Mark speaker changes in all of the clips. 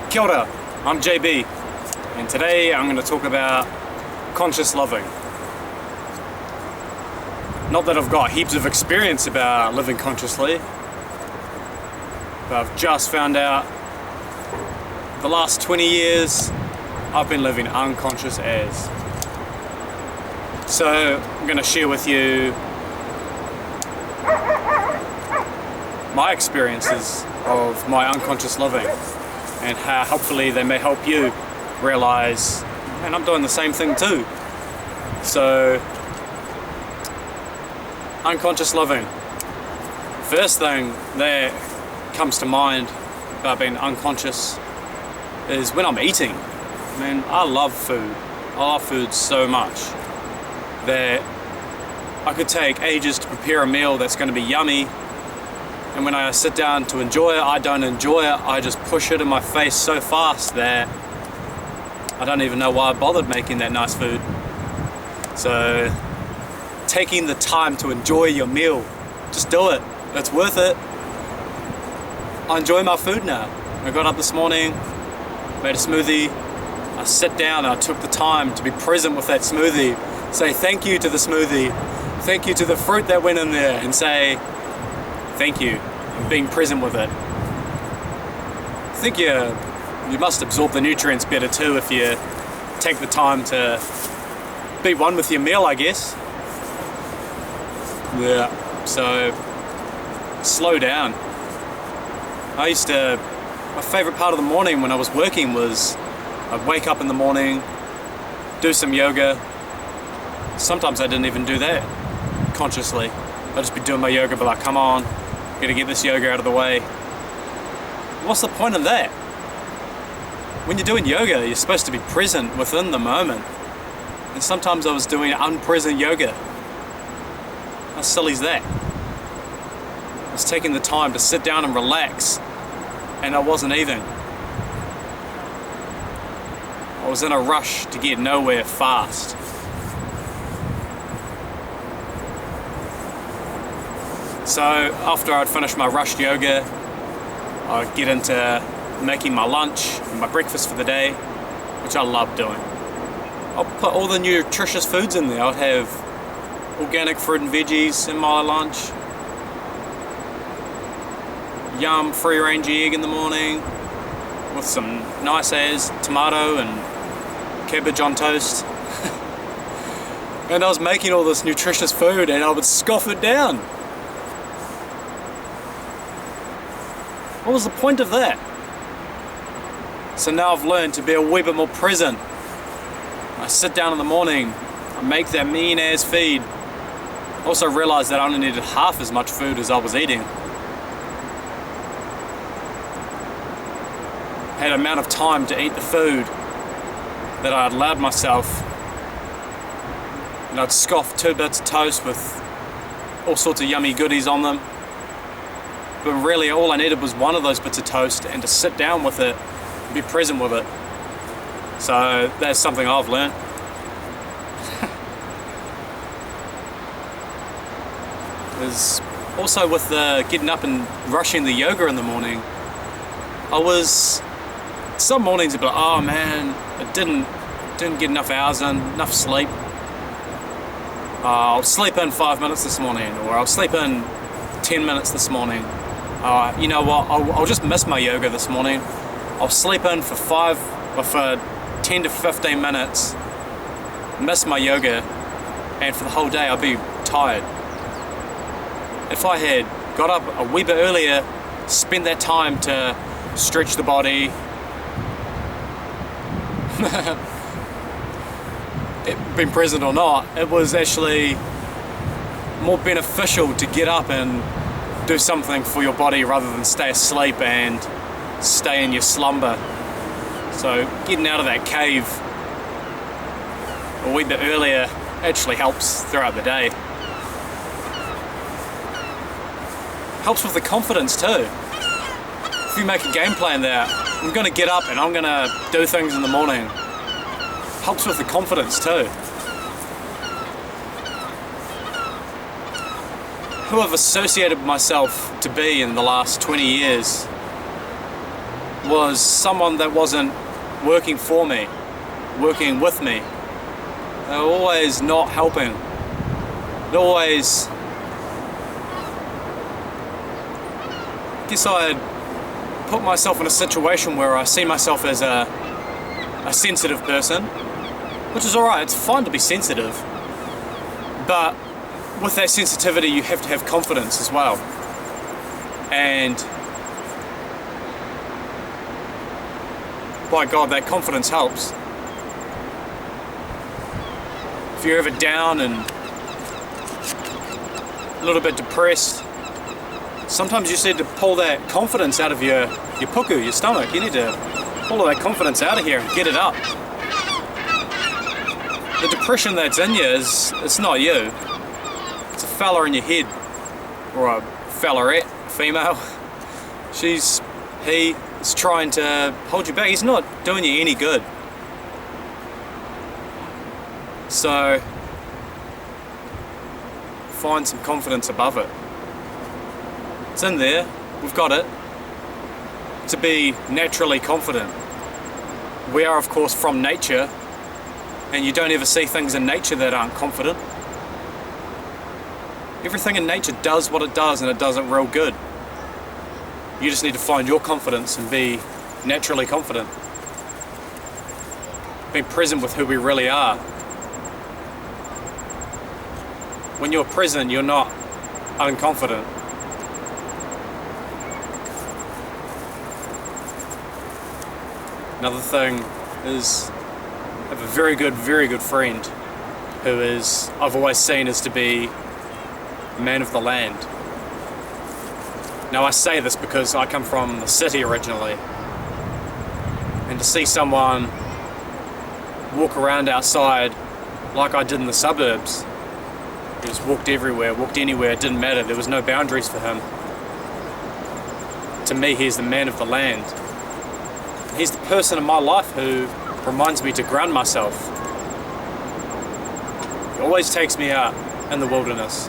Speaker 1: Kia ora, I'm JB, and today I'm going to talk about conscious living. Not that I've got heaps of experience about living consciously, but I've just found out the last 20 years I've been living unconscious as. So I'm going to share with you my experiences of my unconscious living and how hopefully they may help you realize, and I'm doing the same thing too. So, unconscious living. First thing that comes to mind about being unconscious is when I'm eating. Man, I love food. I love food so much that I could take ages to prepare a meal that's going to be yummy, and when I sit down to enjoy it, I don't enjoy it. I just push it in my face so fast that I don't even know why I bothered making that nice food. So taking the time to enjoy your meal, just do it. It's worth it. I enjoy my food now. I got up this morning, made a smoothie. I sat down and I took the time to be present with that smoothie. Say thank you to the smoothie. Thank you to the fruit that went in there, and say thank you, and being present with it. I think you must absorb the nutrients better too if you take the time to be one with your meal, I guess. Yeah, so slow down. My favourite part of the morning when I was working was I'd wake up in the morning, do some yoga. Sometimes I didn't even do that consciously. I'd just be doing my yoga, but like, come on, gotta get this yoga out of the way. What's the point of that? When you're doing yoga, you're supposed to be present within the moment. And sometimes I was doing unpresent yoga. How silly is that? I was taking the time to sit down and relax, and I wasn't eating. I was in a rush to get nowhere fast. So after I'd finished my rushed yoga, I'd get into making my lunch and my breakfast for the day, which I love doing. I'll put all the nutritious foods in there. I'd have organic fruit and veggies in my lunch, yum free-range egg in the morning with some nice as tomato and cabbage on toast. And I was making all this nutritious food and I would scoff it down. What was the point of that? So now I've learned to be a wee bit more present. I sit down in the morning, I make that mean ass feed. I also realised that I only needed half as much food as I was eating. Had an amount of time to eat the food that I had allowed myself. And I'd scoff 2 bits of toast with all sorts of yummy goodies on them. But really all I needed was one of those bits of toast and to sit down with it and be present with it. So that's something I've learned. There's also with the getting up and rushing the yoga in the morning, some mornings I'd be like, oh man, I didn't get enough hours in, enough sleep. I'll sleep in 5 minutes this morning, or I'll sleep in 10 minutes this morning. You know what, I'll just miss my yoga this morning. I'll sleep in for 10 to 15 minutes, miss my yoga, and for the whole day I'll be tired. If I had got up a wee bit earlier, spent that time to stretch the body, being present or not, it was actually more beneficial to get up and do something for your body rather than stay asleep and stay in your slumber. So getting out of that cave a wee bit earlier actually helps throughout the day. Helps with the confidence too. If you make a game plan that I'm going to get up and I'm going to do things in the morning, helps with the confidence too. Who I've associated myself to be in the last 20 years was someone that wasn't working for me, working with me. They were always not helping. They always... I guess I had put myself in a situation where I see myself as a sensitive person, which is alright, it's fine to be sensitive, but with that sensitivity you have to have confidence as well. And by God, that confidence helps. If you're ever down and a little bit depressed, sometimes you just need to pull that confidence out of your puku, your stomach. You need to pull all that confidence out of here and get it up. The depression that's in you it's not you. It's a fella in your head, or a fellerette, female. He is trying to hold you back. He's not doing you any good. So find some confidence above it. It's in there, we've got it. To be naturally confident. We are of course from nature, and you don't ever see things in nature that aren't confident. Everything in nature does what it does, and it does it real good. You just need to find your confidence and be naturally confident. Being present with who we really are. When you're present, you're not unconfident. Another thing is, I have a very good friend who is, I've always seen as to be a man of the land. Now I say this because I come from the city originally, and to see someone walk around outside like I did in the suburbs, he just walked everywhere, walked anywhere, it didn't matter, there was no boundaries for him. To me, he's the man of the land. He's the person in my life who reminds me to ground myself. He always takes me out in the wilderness.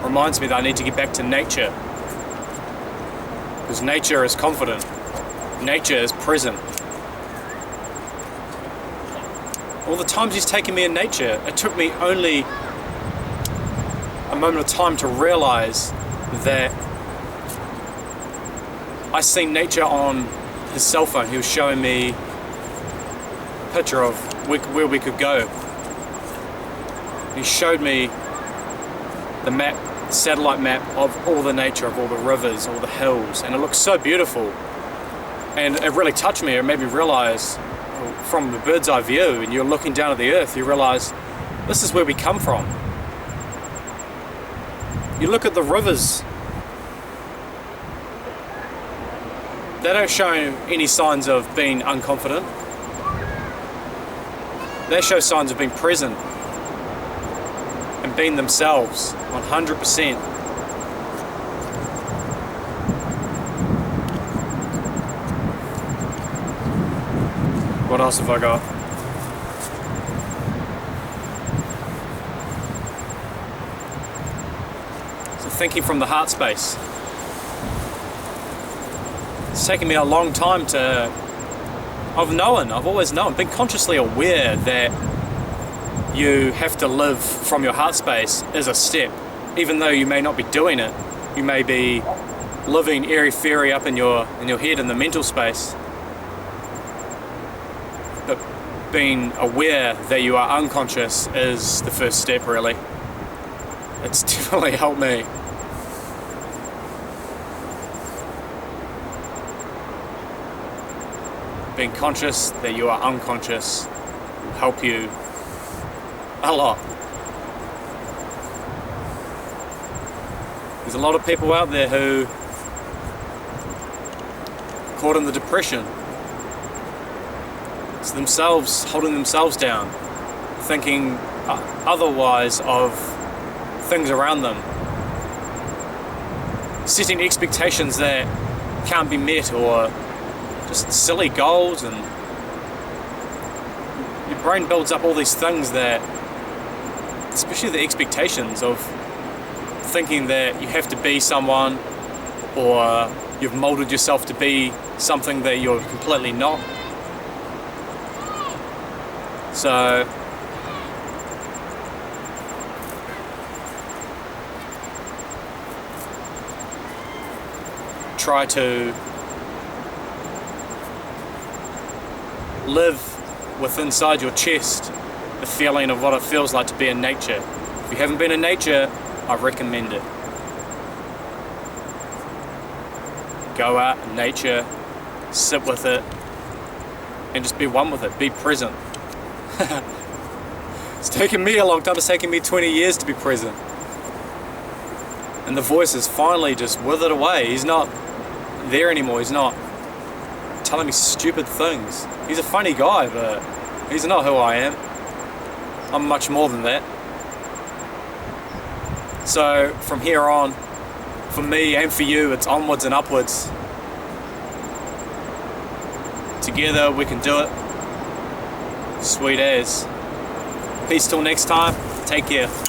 Speaker 1: Reminds me that I need to get back to nature. Because nature is confident. Nature is present. All the times he's taken me in nature, it took me only a moment of time to realize that I seen nature on his cell phone. He was showing me a picture of where we could go. He showed me the map, the satellite map of all the nature, of all the rivers, all the hills, and it looked so beautiful. And it really touched me. It made me realize, from the bird's eye view, and you're looking down at the earth, you realize this is where we come from. You look at the rivers, they don't show any signs of being unconfident. They show signs of being present and being themselves 100%. What else have I got? So thinking from the heart space. It's taken me a long time to... I've always known, been consciously aware that you have to live from your heart space is a step. Even though you may not be doing it, you may be living airy-fairy up in your head in the mental space. But being aware that you are unconscious is the first step, really. It's definitely helped me. Being conscious that you are unconscious will help you a lot. There's a lot of people out there who are caught in the depression. It's themselves holding themselves down, thinking otherwise of things around them, setting expectations that can't be met, or just silly goals, and your brain builds up all these things that, especially the expectations of thinking that you have to be someone, or you've molded yourself to be something that you're completely not. So try to live with inside your chest the feeling of what it feels like to be in nature. If you haven't been in nature, I recommend it. Go out in nature, sit with it, and just be one with it, be present. It's taken me a long time, it's taken me 20 years to be present. And the voice is finally just withered away. He's not there anymore, he's not telling me stupid things. He's a funny guy, but he's not who I am. I'm much more than that. So from here on, for me and for you, it's onwards and upwards. Together we can do it. Sweet as. Peace till next time. Take care.